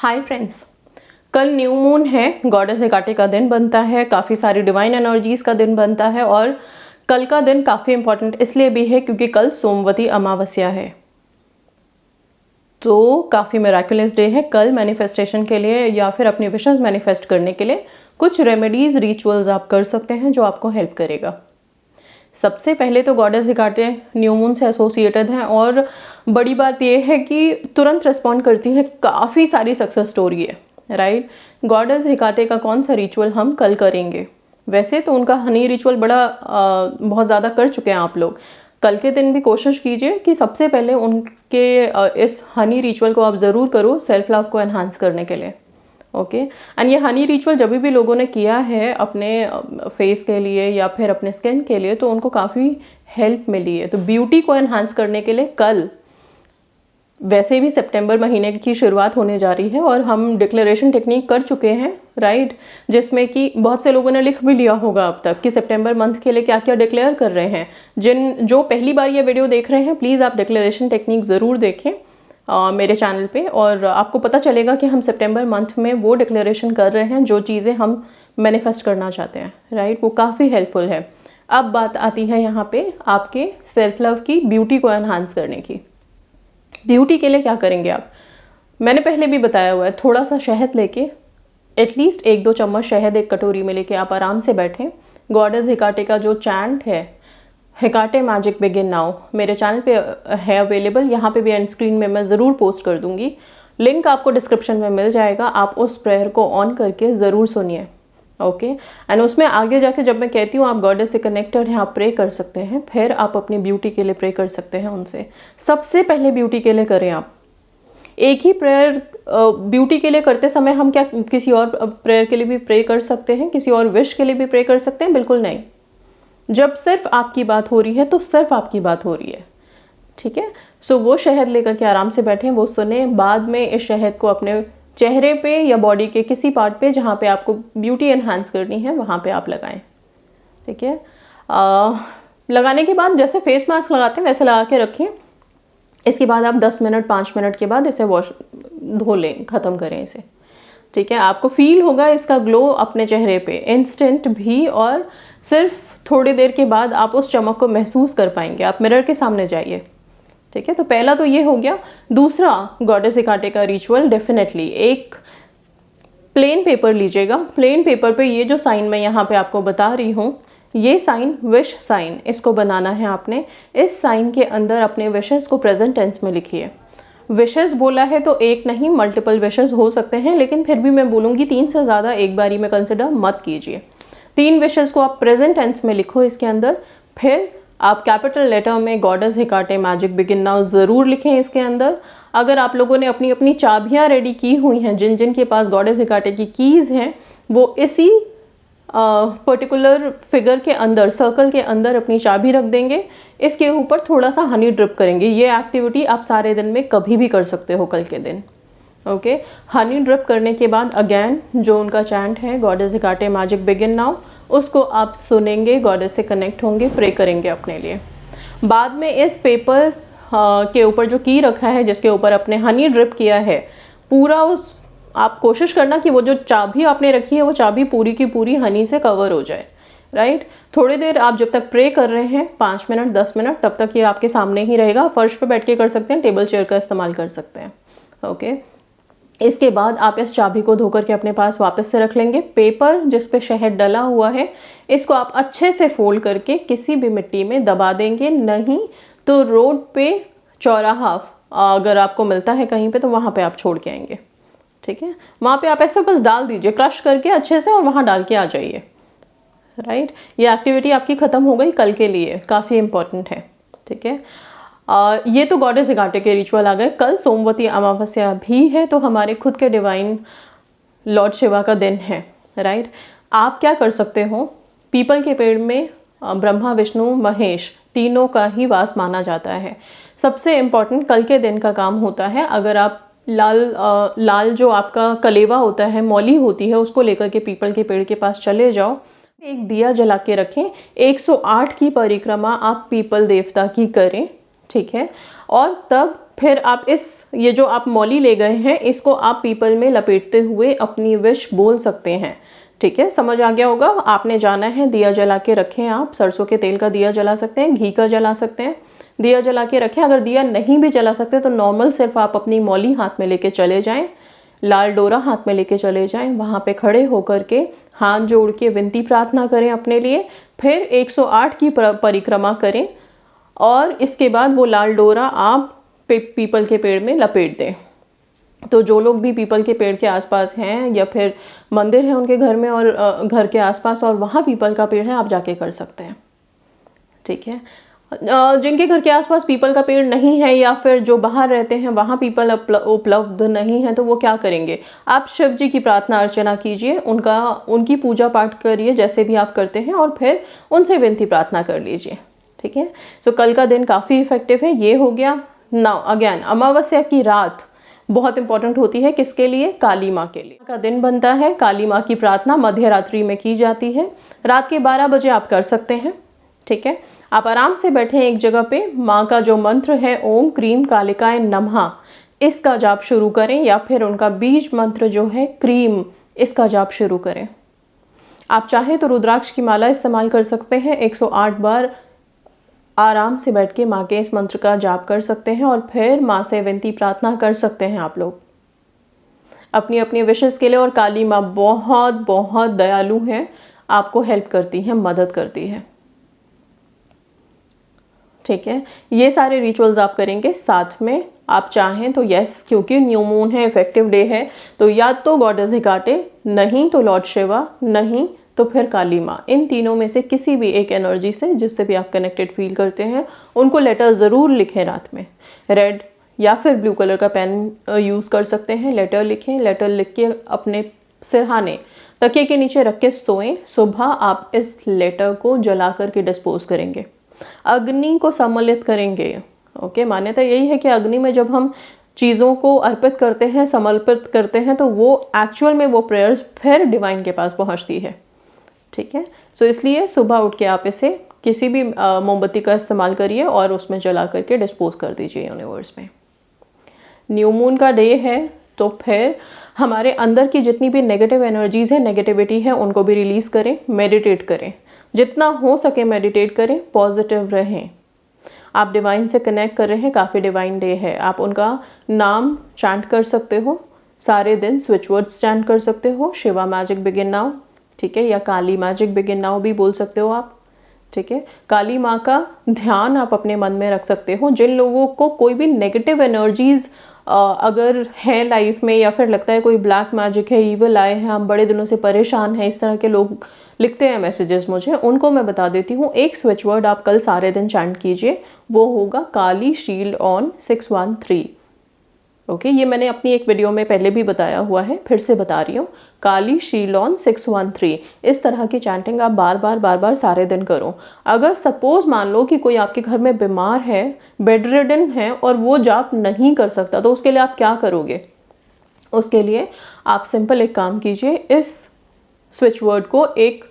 Hi friends, कल new moon है, goddess हेकाटे का दिन बनता है, काफ़ी सारी डिवाइन एनर्जीज़ का दिन बनता है और कल का दिन काफ़ी इंपॉर्टेंट इसलिए भी है क्योंकि कल सोमवती अमावस्या है। तो काफ़ी मिराकुलस डे है कल मैनिफेस्टेशन के लिए या फिर अपनी विशेस मैनिफेस्ट करने के लिए कुछ रेमेडीज़ रिचुअल्स आप कर सकते हैं जो आपको हेल्प करेगा। सबसे पहले तो गॉडेस हेकाटे न्यू मून से एसोसिएटेड हैं और बड़ी बात यह है कि तुरंत रिस्पॉन्ड करती है, काफ़ी सारी सक्सेस स्टोरी है, राइट। गॉडेस हेकाटे का कौन सा रिचुअल हम कल करेंगे? वैसे तो उनका हनी रिचुअल बहुत ज़्यादा कर चुके हैं आप लोग। कल के दिन भी कोशिश कीजिए कि सबसे पहले उनके इस हनी रिचुअल को आप ज़रूर करो सेल्फ लव को एनहांस करने के लिए। ओके एंड ये हनी रिचुअल जब भी लोगों ने किया है अपने फेस के लिए या फिर अपने स्किन के लिए तो उनको काफ़ी हेल्प मिली है। तो ब्यूटी को एनहांस करने के लिए कल वैसे भी सितंबर महीने की शुरुआत होने जा रही है और हम डिक्लेरेशन टेक्निक कर चुके हैं, राइट, जिसमें कि बहुत से लोगों ने लिख भी लिया होगा अब तक कि सितंबर मंथ के लिए क्या क्या डिक्लेयर कर रहे हैं। जो पहली बार ये वीडियो देख रहे हैं प्लीज़ आप डिक्लेरेशन टेक्निक ज़रूर देखें मेरे चैनल पे और आपको पता चलेगा कि हम सितंबर मंथ में वो डिक्लेरेशन कर रहे हैं जो चीज़ें हम मैनिफेस्ट करना चाहते हैं, राइट। वो काफ़ी हेल्पफुल है। अब बात आती है यहाँ पे आपके सेल्फ लव की, ब्यूटी को एनहांस करने की। ब्यूटी के लिए क्या करेंगे आप? मैंने पहले भी बताया हुआ है, थोड़ा सा शहद लेके एटलीस्ट 1-2 चम्मच शहद एक कटोरी में लेके आप आराम से बैठें। गॉडेस हेकाटे का जो चैंट है, हेकाटे मैजिक बिगिन नाउ, मेरे चैनल पे है अवेलेबल, यहाँ पे भी एंड स्क्रीन में मैं ज़रूर पोस्ट कर दूँगी, लिंक आपको डिस्क्रिप्शन में मिल जाएगा। आप उस प्रेयर को ऑन करके ज़रूर सुनिए, ओके। एंड उसमें आगे जाके जब मैं कहती हूँ आप गॉडेस से कनेक्टेड हैं, आप प्रे कर सकते हैं, फिर आप अपनी ब्यूटी के लिए प्रे कर सकते हैं उनसे। सबसे पहले ब्यूटी के लिए करें आप। एक ही प्रेयर ब्यूटी के लिए करते समय हम क्या किसी और प्रेयर के लिए भी प्रे कर सकते हैं, किसी और विश के लिए भी प्रे कर सकते हैं? बिल्कुल नहीं। जब सिर्फ आपकी बात हो रही है तो सिर्फ आपकी बात हो रही है, ठीक है। सो वो शहद लेकर के आराम से बैठें, वो सुने, बाद में इस शहद को अपने चेहरे पे या बॉडी के किसी पार्ट पे जहाँ पे आपको ब्यूटी एनहांस करनी है वहाँ पे आप लगाएं, ठीक है। लगाने के बाद जैसे फेस मास्क लगाते हैं वैसे लगा के रखें। इसके बाद आप 10 मिनट 5 मिनट के बाद इसे धो लें, ख़त्म करें इसे, ठीक है। आपको फील होगा इसका ग्लो अपने चेहरे पे इंस्टेंट भी, और सिर्फ थोड़ी देर के बाद आप उस चमक को महसूस कर पाएंगे। आप मिरर के सामने जाइए, ठीक है। तो पहला तो ये हो गया। दूसरा, गॉडेस हेकाटे का रिचुअल, डेफिनेटली एक प्लेन पेपर लीजिएगा। प्लेन पेपर पे ये जो साइन मैं यहाँ पे आपको बता रही हूँ, ये साइन विश साइन, इसको बनाना है आपने। इस साइन के अंदर अपने विशेस को प्रेजेंट टेंस में लिखिए। विशेस बोला है तो एक नहीं मल्टीपल विशेस हो सकते हैं, लेकिन फिर भी मैं बोलूँगी 3 से ज़्यादा एक बारी में कंसिडर मत कीजिए। 3 विशेस को आप प्रेजेंट टेंस में लिखो इसके अंदर। फिर आप कैपिटल लेटर में गॉडेस हेकाटे मैजिक बिगिन नाउ ज़रूर लिखें इसके अंदर। अगर आप लोगों ने अपनी अपनी चाबियाँ रेडी की हुई हैं, जिन जिन के पास गॉडेस हेकाटे की कीज़ हैं, वो इसी पर्टिकुलर फिगर के अंदर, सर्कल के अंदर अपनी चाबी रख देंगे। इसके ऊपर थोड़ा सा हनी ड्रिप करेंगे। ये एक्टिविटी आप सारे दिन में कभी भी कर सकते हो कल के दिन, ओके। हनी ड्रिप करने के बाद अगेन जो उनका चैंट है गॉडेस हेकाटे मैजिक बिगिन नाउ, उसको आप सुनेंगे, गॉडेस से कनेक्ट होंगे, प्रे करेंगे अपने लिए। बाद में इस पेपर के ऊपर जो की रखा है, जिसके ऊपर आपने हनी ड्रिप किया है, पूरा उस आप कोशिश करना कि वो जो चाबी आपने रखी है वो चाबी पूरी की पूरी हनी से कवर हो जाए, राइट। थोड़ी देर आप जब तक प्रे कर रहे हैं, 5 मिनट 10 मिनट, तब तक ये आपके सामने ही रहेगा। फर्श पे बैठ के कर सकते हैं, टेबल चेयर का इस्तेमाल कर सकते हैं, ओके। इसके बाद आप इस चाबी को धोकर के अपने पास वापस से रख लेंगे। पेपर जिस पे शहद डला हुआ है, इसको आप अच्छे से फोल्ड करके किसी भी मिट्टी में दबा देंगे, नहीं तो रोड पे चौराहा अगर आपको मिलता है कहीं पे तो वहाँ पे आप छोड़ के आएंगे, ठीक है। वहाँ पे आप ऐसे बस डाल दीजिए, क्रश करके अच्छे से, और वहाँ डाल के आ जाइए, राइट। ये एक्टिविटी आपकी ख़त्म हो गई कल के लिए, काफ़ी इंपॉर्टेंट है, ठीक है। ये तो गॉडेस हेकाटे के रिचुअल आ गए। कल सोमवती अमावस्या भी है, तो हमारे खुद के डिवाइन लॉर्ड शिवा का दिन है, राइट। आप क्या कर सकते हो, पीपल के पेड़ में ब्रह्मा विष्णु महेश तीनों का ही वास माना जाता है। सबसे इम्पॉर्टेंट कल के दिन का काम होता है, अगर आप लाल जो आपका कलेवा होता है, मौली होती है, उसको लेकर के पीपल के पेड़ के पास चले जाओ, एक दिया जला के रखें, 108 की परिक्रमा आप पीपल देवता की करें, ठीक है। और तब फिर आप ये जो आप मौली ले गए हैं, इसको आप पीपल में लपेटते हुए अपनी विश बोल सकते हैं। ठीक है, समझ आ गया होगा। आपने जाना है, दिया जला के रखें। आप सरसों के तेल का दिया जला सकते हैं, घी का जला सकते हैं, दिया जला के रखें। अगर दिया नहीं भी जला सकते तो नॉर्मल सिर्फ आप अपनी मौली हाथ में लेके चले जाएं, लाल डोरा हाथ में लेके चले जाएं, वहाँ पे खड़े होकर के हाथ जोड़ के विनती प्रार्थना करें अपने लिए। फिर 108 की परिक्रमा करें और इसके बाद वो लाल डोरा आप पीपल के पेड़ में लपेट दें। तो जो लोग भी पीपल के पेड़ के आसपास हैं या फिर मंदिर है उनके घर में और घर के आसपास और वहाँ पीपल का पेड़ है, आप जाके कर सकते हैं। ठीक है, जिनके घर के आसपास पीपल का पेड़ नहीं है या फिर जो बाहर रहते हैं वहाँ पीपल उपलब्ध नहीं है, तो वो क्या करेंगे, आप शिव जी की प्रार्थना अर्चना कीजिए, उनकी पूजा पाठ करिए जैसे भी आप करते हैं, और फिर उनसे विनती प्रार्थना कर लीजिए। ठीक है, सो कल का दिन काफ़ी इफेक्टिव है। ये हो गया। नाउ अगेन, अमावस्या की रात बहुत इंपॉर्टेंट होती है। किसके लिए? काली माँ के लिए का दिन बनता है। काली माँ की प्रार्थना मध्य रात्रि में की जाती है। रात के 12 बजे आप कर सकते हैं। ठीक है, आप आराम से बैठे एक जगह पे, माँ का जो मंत्र है ओम क्रीम कालिकाय नमः, इसका जाप शुरू करें, या फिर उनका बीज मंत्र जो है क्रीम, इसका जाप शुरू करें। आप चाहें तो रुद्राक्ष की माला इस्तेमाल कर सकते हैं। 108 बार आराम से बैठ के माँ के इस मंत्र का जाप कर सकते हैं और फिर माँ से विनती प्रार्थना कर सकते हैं आप लोग अपनी अपनी विशेष के लिए। और काली माँ बहुत बहुत दयालु है, आपको हेल्प करती है, मदद करती है। ठीक है, ये सारे रिचुअल्स आप करेंगे। साथ में आप चाहें तो यस, क्योंकि न्यू मून है, इफेक्टिव डे है, तो या तो गॉडेस हेकाटे, नहीं तो लॉर्ड शिवा, नहीं तो फिर काली माँ। इन तीनों में से किसी भी एक एनर्जी से जिससे भी आप कनेक्टेड फील करते हैं, उनको लेटर ज़रूर लिखें रात में। रेड या फिर ब्लू कलर का पेन यूज़ कर सकते हैं। लेटर लिखें, लेटर लिख के अपने सिरहाने तकिए के नीचे रख के सोएं। सुबह आप इस लेटर को जला करके डिस्पोज करेंगे, अग्नि को सम्मिलित करेंगे। ओके, मान्यता यही है कि अग्नि में जब हम चीज़ों को अर्पित करते हैं, समर्पित करते हैं, तो वो एक्चुअल में वो प्रेयर्स फिर डिवाइन के पास पहुंचती है। ठीक है, सो इसलिए सुबह उठ के आप इसे किसी भी मोमबत्ती का इस्तेमाल करिए और उसमें जला करके डिस्पोज कर दीजिए यूनिवर्स में। न्यू मून का डे है, तो फिर हमारे अंदर की जितनी भी नेगेटिव एनर्जीज़ है, नेगेटिविटी है, उनको भी रिलीज़ करें। मेडिटेट करें, जितना हो सके मेडिटेट करें, पॉजिटिव रहें। आप डिवाइन से कनेक्ट कर रहे हैं, काफ़ी डिवाइन डे है। आप उनका नाम चैंट कर सकते हो सारे दिन, स्विच वर्ड्स चैंट कर सकते हो, शिवा मैजिक बिगिन नाउ, ठीक है, या काली मैजिक बिगिन नाउ भी बोल सकते हो आप। ठीक है, काली माँ का ध्यान आप अपने मन में रख सकते हो। जिन लोगों को कोई भी नेगेटिव एनर्जीज अगर है लाइफ में, या फिर लगता है कोई ब्लैक मैजिक है, ईविल आए हैं, हम बड़े दिनों से परेशान हैं, इस तरह के लोग लिखते हैं मैसेजेस मुझे, उनको मैं बता देती हूँ। एक स्विच वर्ड आप कल सारे दिन चैंट कीजिए, वो होगा काली शील्ड ऑन 613। ओके, ये मैंने अपनी एक वीडियो में पहले भी बताया हुआ है, फिर से बता रही हूँ। काली शील्ड ऑन 613, इस तरह की चैंटिंग आप बार बार सारे दिन करो। अगर सपोज मान लो कि कोई आपके घर में बीमार है, बेड रिडन है, और वो जाप नहीं कर सकता, तो उसके लिए आप क्या करोगे? उसके लिए आप सिंपल एक काम कीजिए, इस स्विच वर्ड को एक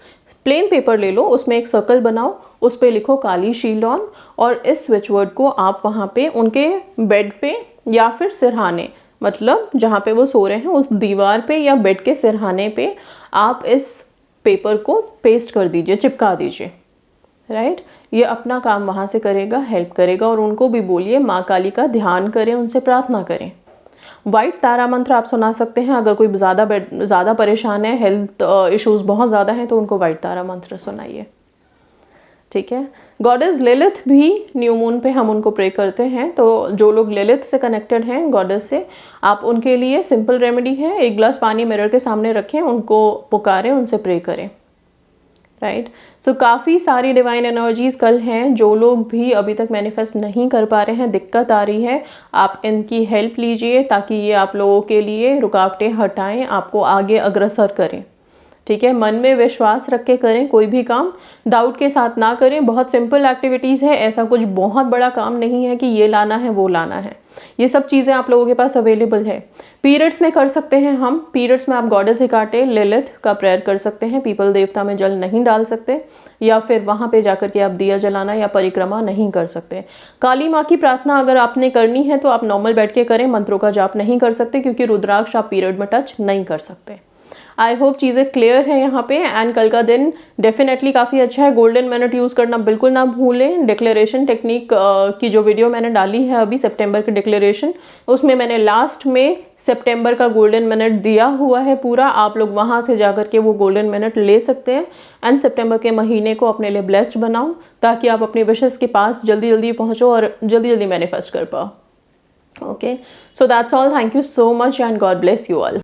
प्लेन पेपर ले लो, उसमें एक सर्कल बनाओ, उस पर लिखो काली शील्ड ऑन, और इस स्विच वर्ड को आप वहाँ पे उनके बेड पे या फिर सिरहाने, मतलब जहाँ पे वो सो रहे हैं उस दीवार पे या बेड के सिरहाने पे आप इस पेपर को पेस्ट कर दीजिए, चिपका दीजिए। राइट, ये अपना काम वहाँ से करेगा, हेल्प करेगा। और उनको भी बोलिए माँ काली का ध्यान करें, उनसे प्रार्थना करें। वाइट तारा मंत्र आप सुना सकते हैं। अगर कोई ज़्यादा परेशान है, हेल्थ इश्यूज बहुत ज़्यादा हैं, तो उनको वाइट तारा मंत्र सुनाइए। ठीक है, गॉडेस ललित भी न्यू मून पे हम उनको प्रे करते हैं, तो जो लोग ललित से कनेक्टेड हैं, गॉडेस से, आप उनके लिए सिंपल रेमेडी है, एक गिलास पानी मिरर के सामने रखें, उनको पुकारें, उनसे प्रे करें। राइट, सो काफ़ी सारी डिवाइन एनर्जीज कल हैं। जो लोग भी अभी तक मैनिफेस्ट नहीं कर पा रहे हैं, दिक्कत आ रही है, आप इनकी हेल्प लीजिए ताकि ये आप लोगों के लिए रुकावटें हटाएं, आपको आगे अग्रसर करें। ठीक है, मन में विश्वास रख के करें कोई भी काम, डाउट के साथ ना करें। बहुत सिंपल एक्टिविटीज़ है, ऐसा कुछ बहुत बड़ा काम नहीं है कि ये लाना है वो लाना है, ये सब चीज़ें आप लोगों के पास अवेलेबल है। पीरियड्स में कर सकते हैं हम, पीरियड्स में आप गॉडेस हेकाटे लिलिथ का प्रेयर कर सकते हैं। पीपल देवता में जल नहीं डाल सकते, या फिर वहाँ पे जाकर के आप दिया जलाना या परिक्रमा नहीं कर सकते। काली माँ की प्रार्थना अगर आपने करनी है तो आप नॉर्मल बैठ के करें, मंत्रों का जाप नहीं कर सकते, क्योंकि रुद्राक्ष आप पीरियड में टच नहीं कर सकते। आई होप चीज़ें क्लियर है यहाँ पे। एंड कल का दिन डेफिनेटली काफ़ी अच्छा है। गोल्डन मिनट यूज़ करना बिल्कुल ना भूलें। डिक्लेरेशन टेक्निक की जो वीडियो मैंने डाली है अभी सितंबर की डिक्लेरेशन, उसमें मैंने लास्ट में सितंबर का गोल्डन मिनट दिया हुआ है पूरा। आप लोग वहाँ से जाकर के वो गोल्डन मिनट ले सकते हैं एंड सितंबर के महीने को अपने लिए ब्लेस्ड बनाओ, ताकि आप अपने विशेस के पास जल्दी जल्दी पहुँचो और जल्दी जल्दी मैनिफेस्ट कर पाओ। Okay, so that's all. Thank you so much and God bless you all.